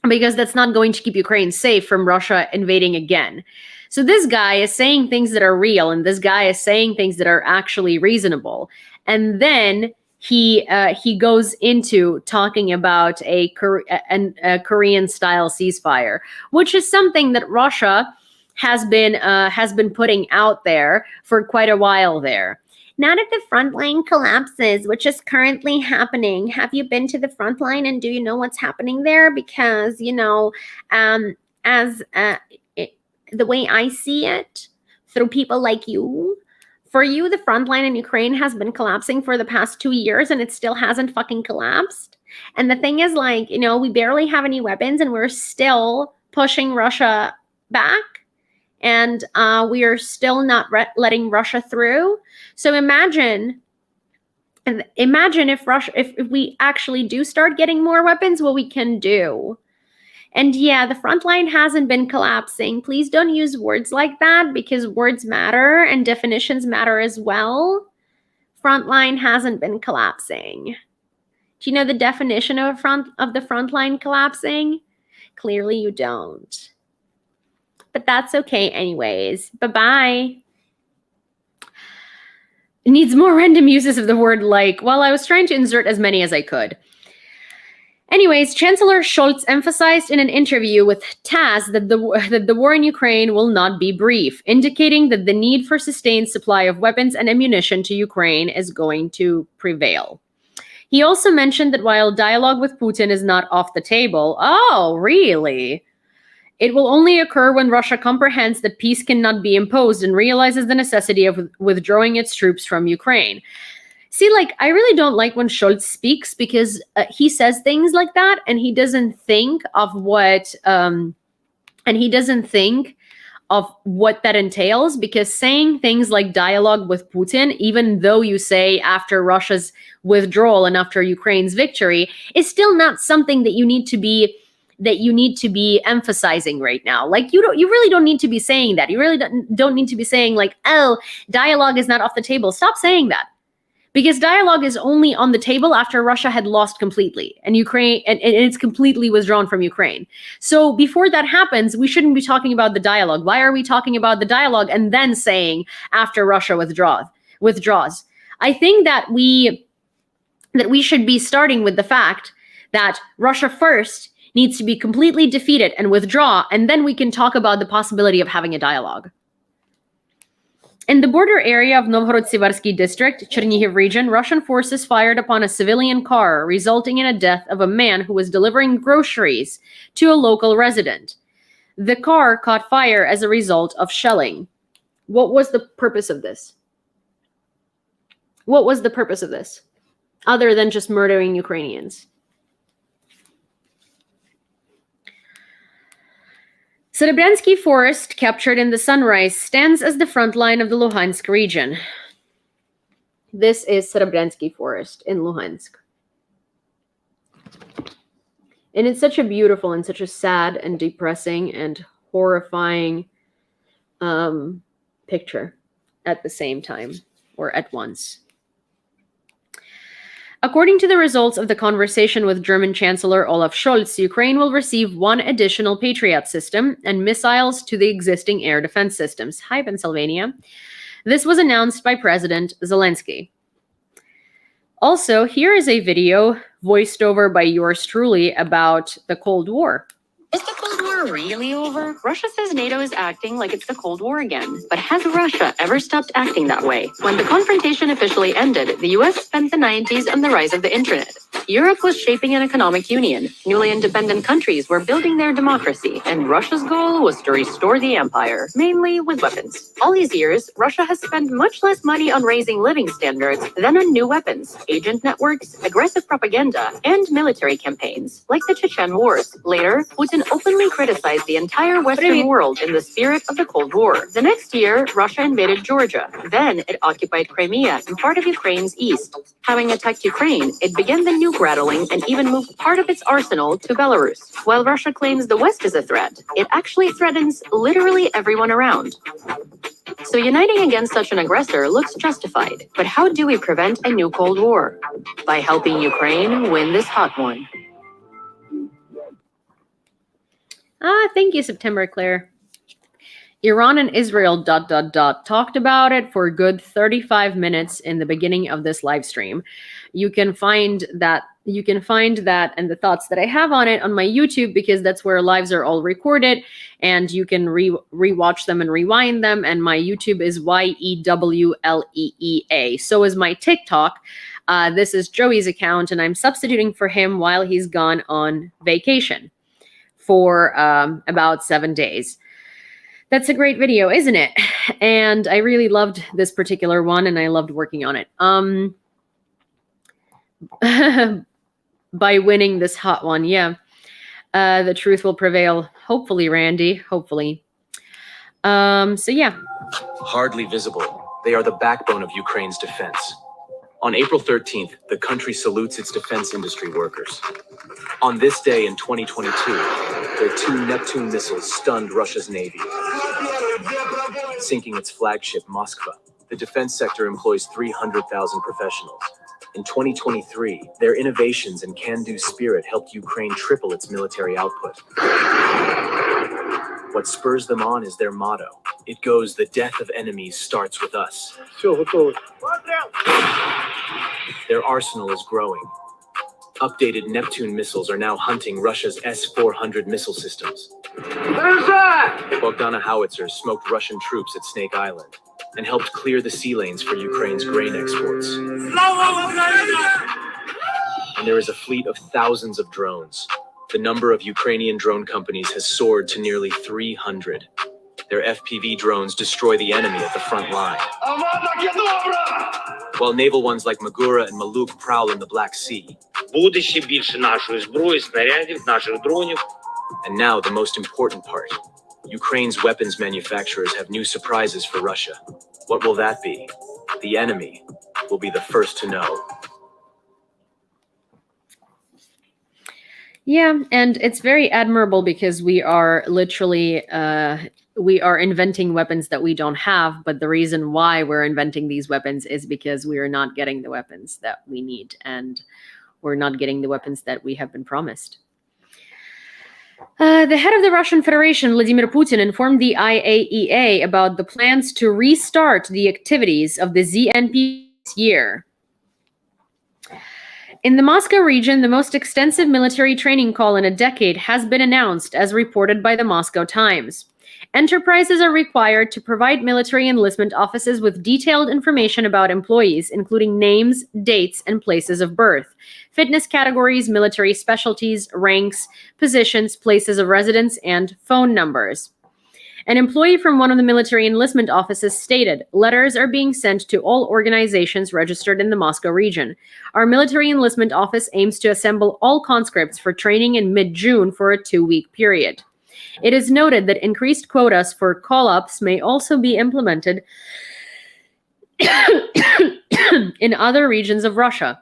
because that's not going to keep Ukraine safe from Russia invading again. So this guy is saying things that are real, and this guy is saying things that are actually reasonable. And then he goes into talking about a Korean-style ceasefire, which is something that Russia has been putting out there for quite a while there. Now that the front line collapses, which is currently happening, have you been to the front line and do you know what's happening there? Because, the way I see it, through people like you, for you, the front line in Ukraine has been collapsing for the past 2 years and it still hasn't fucking collapsed. And the thing is, we barely have any weapons and we're still pushing Russia back. and we are still not letting Russia through. So imagine if we actually do start getting more weapons, what we can do. And yeah, the front line hasn't been collapsing. Please don't use words like that, because words matter and definitions matter as well. Front line hasn't been collapsing. Do you know the definition of the front line collapsing? Clearly you don't. But that's okay anyways. Bye-bye. It needs more random uses of the word like. Well, I was trying to insert as many as I could. Anyways, Chancellor Scholz emphasized in an interview with TASS that the war in Ukraine will not be brief, indicating that the need for sustained supply of weapons and ammunition to Ukraine is going to prevail. He also mentioned that while dialogue with Putin is not off the table, oh, really? It will only occur when Russia comprehends that peace cannot be imposed and realizes the necessity of withdrawing its troops from Ukraine. See, like, I really don't like when Scholz speaks, because he says things like that and he doesn't think of what that entails, because saying things like dialogue with Putin, even though you say after Russia's withdrawal and after Ukraine's victory, is still not something that you need to be emphasizing right now. Like, you really don't need to be saying that. You really don't need to be saying like, oh, dialogue is not off the table. Stop saying that. Because dialogue is only on the table after Russia had lost completely and Ukraine and it's completely withdrawn from Ukraine. So before that happens, we shouldn't be talking about the dialogue. Why are we talking about the dialogue and then saying after Russia withdraws? I think that we should be starting with the fact that Russia first needs to be completely defeated and withdraw, and then we can talk about the possibility of having a dialogue. In the border area of Novhorod-Siversky district, Chernihiv region, Russian forces fired upon a civilian car, resulting in a death of a man who was delivering groceries to a local resident. The car caught fire as a result of shelling. What was the purpose of this? What was the purpose of this? Other than just murdering Ukrainians. Serebryansky forest, captured in the sunrise, stands as the front line of the Luhansk region. This is Serebryansky forest in Luhansk. And it's such a beautiful and such a sad and depressing and horrifying picture at the same time, or at once. According to the results of the conversation with German Chancellor Olaf Scholz, Ukraine will receive one additional Patriot system and missiles to the existing air defense systems. Hi, Pennsylvania. This was announced by President Zelensky. Also, here is a video voiced over by yours truly about the Cold War. Is the Cold War really over? Russia says NATO is acting like it's the Cold War again. But has Russia ever stopped acting that way? When the confrontation officially ended, the US spent the 90s on the rise of the internet. Europe was shaping an economic union. Newly independent countries were building their democracy, and Russia's goal was to restore the empire, mainly with weapons. All these years, Russia has spent much less money on raising living standards than on new weapons, agent networks, aggressive propaganda, and military campaigns, like the Chechen Wars. Later, Putin openly criticized the entire Western world in the spirit of the Cold War. The next year, Russia invaded Georgia. Then it occupied Crimea and part of Ukraine's east. Having attacked Ukraine, it began the nuke rattling and even moved part of its arsenal to Belarus. While Russia claims the West is a threat, it actually threatens literally everyone around. So uniting against such an aggressor looks justified. But how do we prevent a new Cold War? By helping Ukraine win this hot one. Thank you, September Claire. Iran and Israel ... talked about it for a good 35 minutes in the beginning of this live stream. You can find that and the thoughts that I have on it on my YouTube, because that's where lives are all recorded, and you can rewatch them and rewind them. And my YouTube is YEWLEEA. So is my TikTok. This is Joey's account, and I'm substituting for him while he's gone on vacation for about 7 days. That's a great video, isn't it? And I really loved this particular one, and I loved working on it. By winning this hot one, yeah. The truth will prevail. Hopefully, Randy. Hopefully. So yeah. Hardly visible, they are the backbone of Ukraine's defense. On April 13th, the country salutes its defense industry workers. On this day in 2022, their 2 Neptune missiles stunned Russia's navy, sinking its flagship Moskva. The defense sector employs 300,000 professionals. In 2023, their innovations and can-do spirit helped Ukraine triple its military output. What spurs them on is their motto. It goes, the death of enemies starts with us. Their arsenal is growing. Updated Neptune missiles are now hunting Russia's S-400 missile systems. Bogdana howitzers smoked Russian troops at Snake Island and helped clear the sea lanes for Ukraine's grain exports. And there is a fleet of thousands of drones. The number of Ukrainian drone companies has soared to nearly 300. Their FPV drones destroy the enemy at the front line, while naval ones like Magura and Maluk prowl in the Black Sea. Буде ще більше нашої зброї, снарядів, наших дронів. And now the most important part. Ukraine's weapons manufacturers have new surprises for Russia. What will that be? The enemy will be the first to know. Yeah, and it's very admirable because we are literally we are inventing weapons that we don't have, but the reason why we're inventing these weapons is because we are not getting the weapons that we need, and we're not getting the weapons that we have been promised. The head of the Russian Federation, Vladimir Putin, informed the IAEA about the plans to restart the activities of the ZNP this year. In the Moscow region, the most extensive military training call in a decade has been announced, as reported by the Moscow Times. Enterprises are required to provide military enlistment offices with detailed information about employees, including names, dates, and places of birth, fitness categories, military specialties, ranks, positions, places of residence, and phone numbers. An employee from one of the military enlistment offices stated, "Letters are being sent to all organizations registered in the Moscow region. Our military enlistment office aims to assemble all conscripts for training in mid-June for a 2-week period." It is noted that increased quotas for call-ups may also be implemented in other regions of Russia.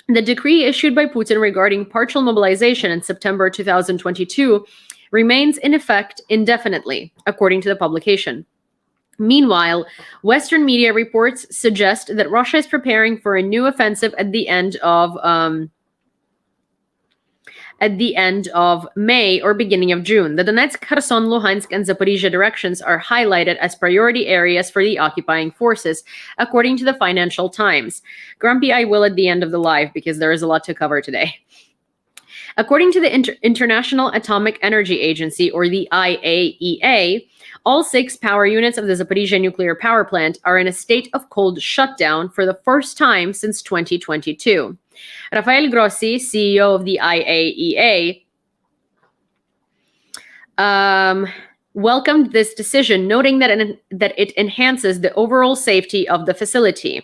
The decree issued by Putin regarding partial mobilization in September 2022 remains in effect indefinitely, according to the publication. Meanwhile, Western media reports suggest that Russia is preparing for a new offensive at the end of May or beginning of June. The Donetsk, Kherson, Luhansk, and Zaporizhia directions are highlighted as priority areas for the occupying forces, according to the Financial Times. Grumpy I will at the end of the live because there is a lot to cover today. According to the International Atomic Energy Agency, or the IAEA, all 6 power units of the Zaporizhia nuclear power plant are in a state of cold shutdown for the first time since 2022. Rafael Grossi, CEO of the IAEA, welcomed this decision, noting that it enhances the overall safety of the facility.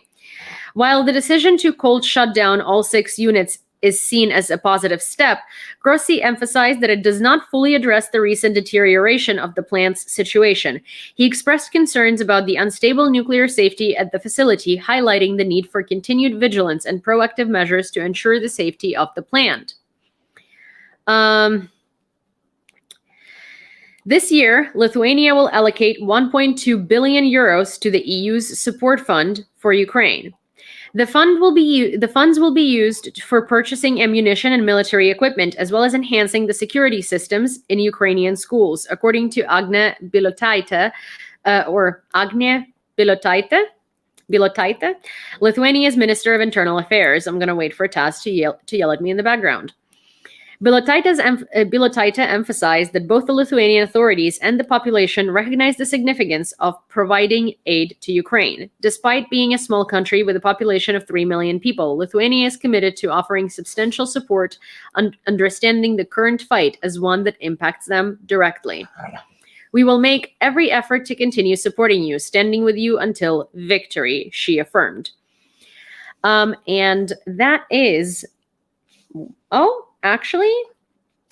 While the decision to cold shut down all 6 units is seen as a positive step, Grossi emphasized that it does not fully address the recent deterioration of the plant's situation. He expressed concerns about the unstable nuclear safety at the facility, highlighting the need for continued vigilance and proactive measures to ensure the safety of the plant. This year, Lithuania will allocate 1.2 billion euros to the EU's support fund for Ukraine. The funds will be used for purchasing ammunition and military equipment, as well as enhancing the security systems in Ukrainian schools, according to Agne Bilotaite, Lithuania's Minister of Internal Affairs. I'm going to wait for Taz to yell at me in the background. Bilotaite emphasized that both the Lithuanian authorities and the population recognize the significance of providing aid to Ukraine. Despite being a small country with a population of 3 million people, Lithuania is committed to offering substantial support, understanding the current fight as one that impacts them directly. "We will make every effort to continue supporting you, standing with you until victory," she affirmed. And that is... Oh, actually,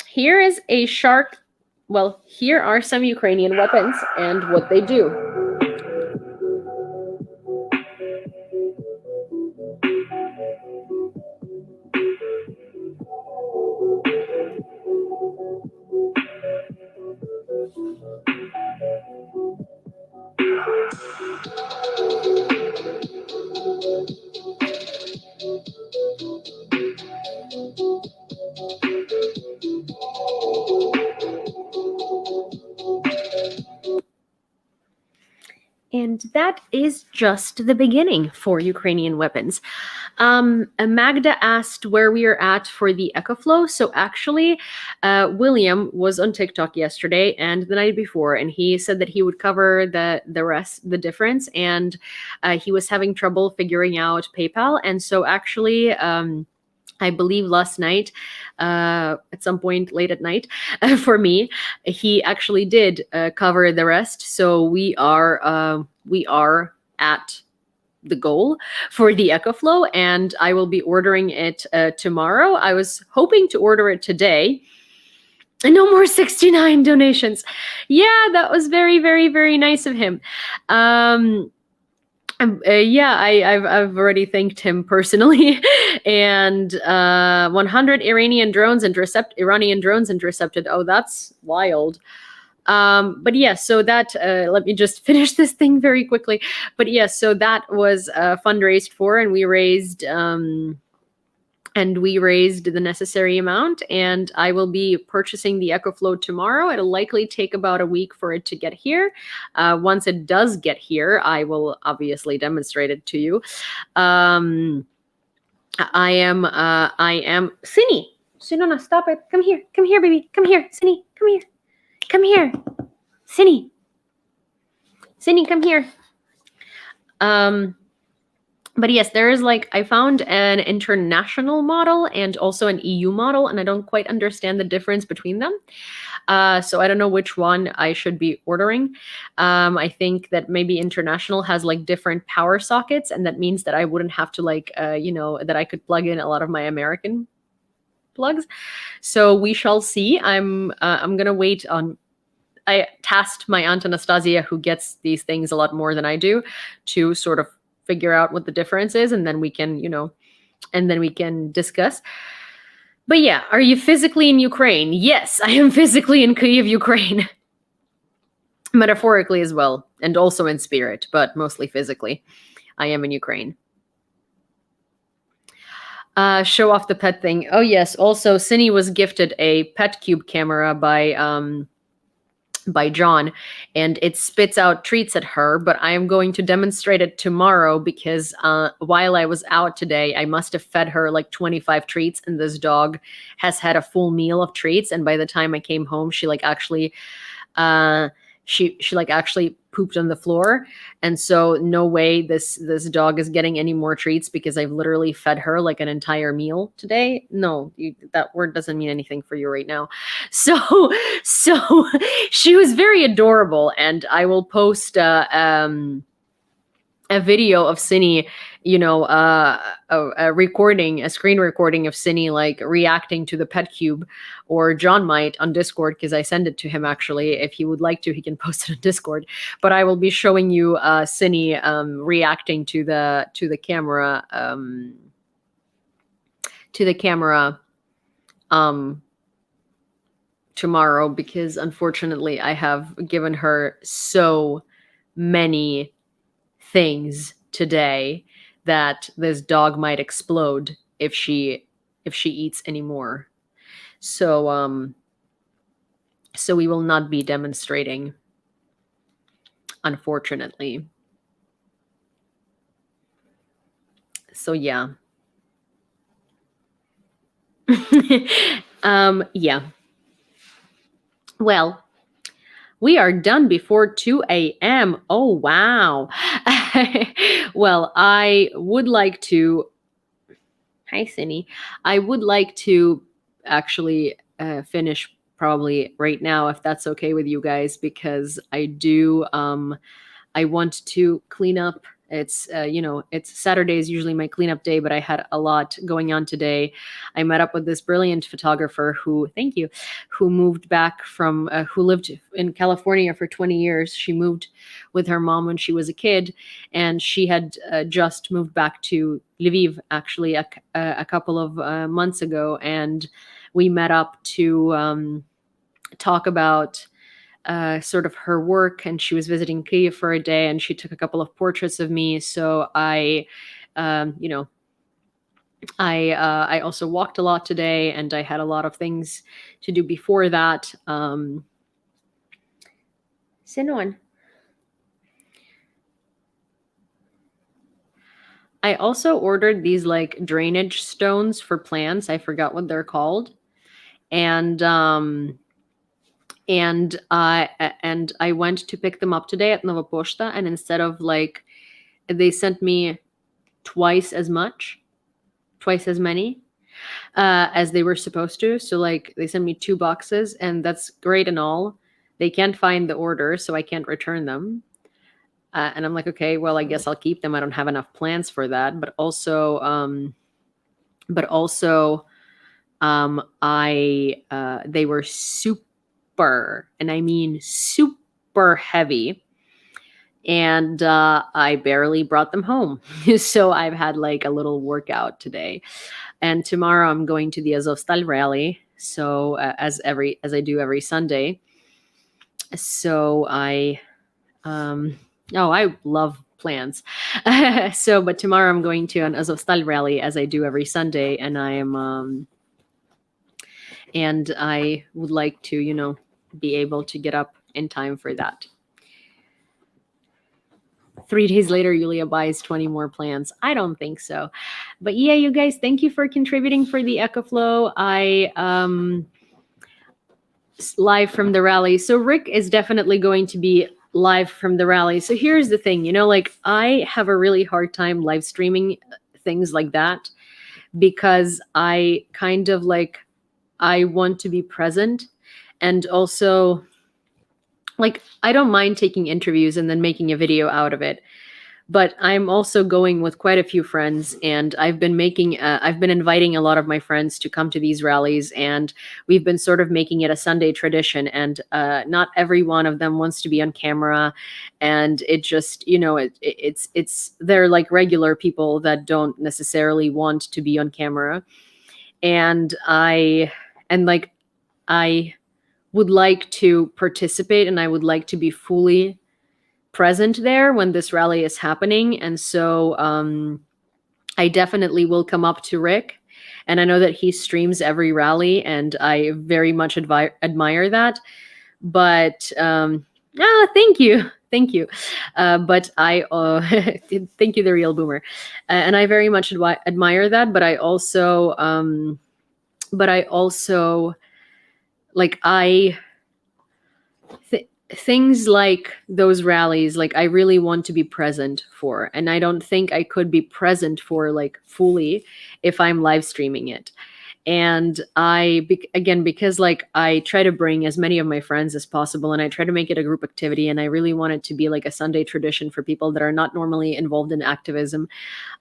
here is a shark well, here are some Ukrainian weapons and what they do. And that is just the beginning for Ukrainian weapons. Magda asked where we are at for the EcoFlow. So actually, William was on TikTok yesterday and the night before, and he said that he would cover the rest, the difference, and he was having trouble figuring out PayPal. And so actually, I believe last night, at some point late at night, for me, he actually did cover the rest. So we are at the goal for the EcoFlow, and I will be ordering it tomorrow. I was hoping to order it today. And no more 69 donations. Yeah, that was very, very, very nice of him. I've already thanked him personally, and 100 Iranian drones intercepted. Oh, that's wild. But yeah, so that let me just finish this thing very quickly. But yeah, so that was fundraised for, and we raised the necessary amount, and I will be purchasing the EcoFlow tomorrow. It'll likely take about a week for it to get here. Once it does get here, I will obviously demonstrate it to you. I am Sini. Sinona, stop it. Come here, baby. Come here, Sini. Come here. Sini, come here. But yes, there is I found an international model and also an EU model, and I don't quite understand the difference between them. So I don't know which one I should be ordering. I think that maybe international has different power sockets, and that means that I wouldn't have to that I could plug in a lot of my American plugs. So we shall see. I'm gonna wait on. I tasked my Aunt Anastasia, who gets these things a lot more than I do, to sort of figure out what the difference is, and then we can, discuss. But yeah, are you physically in Ukraine? Yes, I am physically in Kyiv, Ukraine. Metaphorically as well, and also in spirit, but mostly physically. I am in Ukraine. Show off the pet thing. Oh yes, also Sini was gifted a PetCube camera by John, and it spits out treats at her, but I am going to demonstrate it tomorrow because while I was out today, I must have fed her 25 treats, and this dog has had a full meal of treats, and by the time I came home, she actually actually pooped on the floor, and so no way this dog is getting any more treats because I've literally fed her an entire meal today. No, that word doesn't mean anything for you right now. So she was very adorable, and I will post a video of Sini, a screen recording of Sini reacting to the PetCube, or John might on Discord, because I send it to him actually. If he would like to, he can post it on Discord. But I will be showing you Sini reacting to the camera tomorrow, because unfortunately I have given her so many things today that this dog might explode if she eats anymore. So so we will not be demonstrating, unfortunately. So yeah. Yeah. Well, we are done before 2 a.m. Oh, wow. Well, I would like to... Hi, Sini. I would like to actually finish probably right now, if that's okay with you guys, because I do... I want to clean up It's it's Saturday is usually my cleanup day, but I had a lot going on today. I met up with this brilliant photographer who, thank you, who moved back from who lived in California for 20 years. She moved with her mom when she was a kid, and she had just moved back to Lviv actually a couple of months ago, and we met up to talk about sort of her work, and she was visiting Kyiv for a day, and she took a couple of portraits of me. So I also walked a lot today, and I had a lot of things to do before that. Sinuan. I also ordered these like drainage stones for plants. I forgot what they're called, and I went to pick them up today at Nova Poshta, and instead of like, they sent me twice as many as they were supposed to. So like they sent me 2 boxes, and that's great and all. They can't find the order, so I can't return them. And I'm like, okay, well, I guess I'll keep them. I don't have enough plans for that. But also, they were super, and I mean super heavy, and I barely brought them home. So I've had like a little workout today, and tomorrow I'm going to the Azovstal rally. So as I do every Sunday. So I love plants. But tomorrow I'm going to an Azovstal rally, as I do every Sunday, and I am and I would like to, be able to get up in time for that. 3 days later, Yulia buys 20 more plants. I don't think so. But yeah, you guys, thank you for contributing for the EcoFlow. I live from the rally. So Rick is definitely going to be live from the rally. So here's the thing, like I have a really hard time live streaming things like that, because I kind of like, I want to be present. And also, like, I don't mind taking interviews and then making a video out of it. But I'm also going with quite a few friends, and I've been inviting a lot of my friends to come to these rallies, and we've been sort of making it a Sunday tradition. And not every one of them wants to be on camera, and it just, they're like regular people that don't necessarily want to be on camera. And I would like to participate, and I would like to be fully present there when this rally is happening. And so I definitely will come up to Rick, and I know that he streams every rally, and I very much admire that. But thank you. But I thank you, the real boomer, and I very much admire that. But I also like things like those rallies, like I really want to be present for, and I don't think I could be present for like fully if I'm live streaming it. And because like I try to bring as many of my friends as possible, and I try to make it a group activity, and I really want it to be like a Sunday tradition for people that are not normally involved in activism.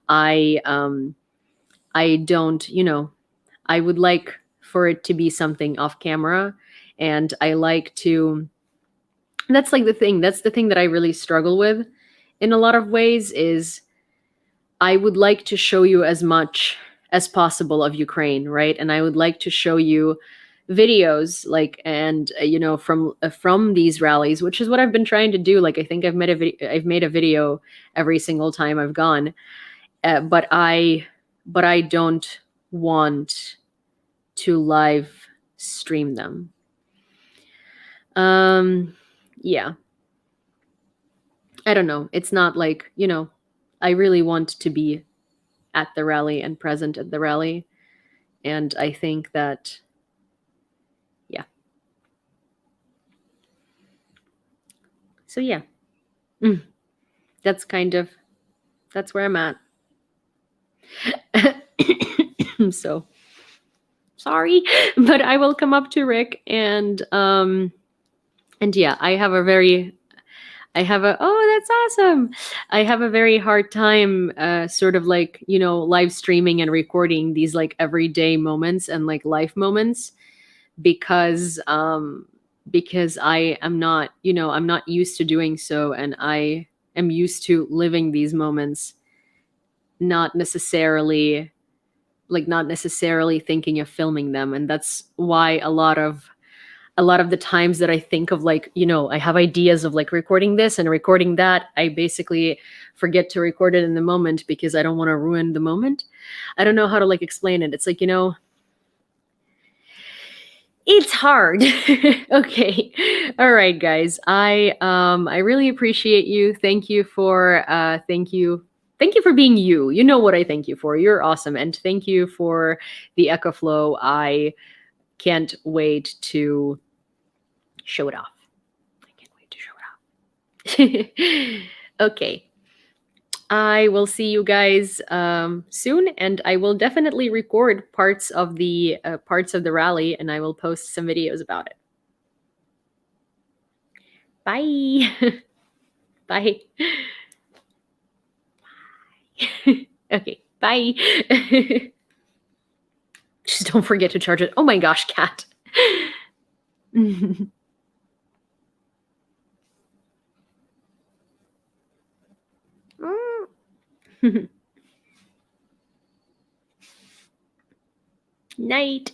I don't, I would like for it to be something off camera, and I like to, that's the thing that I really struggle with in a lot of ways, is I would like to show you as much as possible of Ukraine, right? And I would like to show you videos, like, and from these rallies, which is what I've been trying to do. Like, I think I've made a video every single time I've gone, but I don't want to live stream them. Yeah, I don't know. It's not like, I really want to be at the rally and present at the rally. And I think that, yeah. So yeah, that's where I'm at. So sorry, but I will come up to Rick, and yeah, I have a Oh, that's awesome. I have a very hard time sort of like, live streaming and recording these like everyday moments and like life moments because I am not, I'm not used to doing so, and I am used to living these moments, not necessarily thinking of filming them. And that's why a lot of the times that I think of like, I have ideas of like recording this and recording that, I basically forget to record it in the moment because I don't want to ruin the moment. I don't know how to like explain it. It's like, it's hard. Okay. All right, guys. I really appreciate you. Thank you for being you. You know what I thank you for. You're awesome. And thank you for the echo flow. I can't wait to show it off. I can't wait to show it off. Okay. I will see you guys soon, and I will definitely record parts of the rally, and I will post some videos about it. Bye. Bye. Okay. Bye. Just don't forget to charge it. Oh my gosh, cat. Night.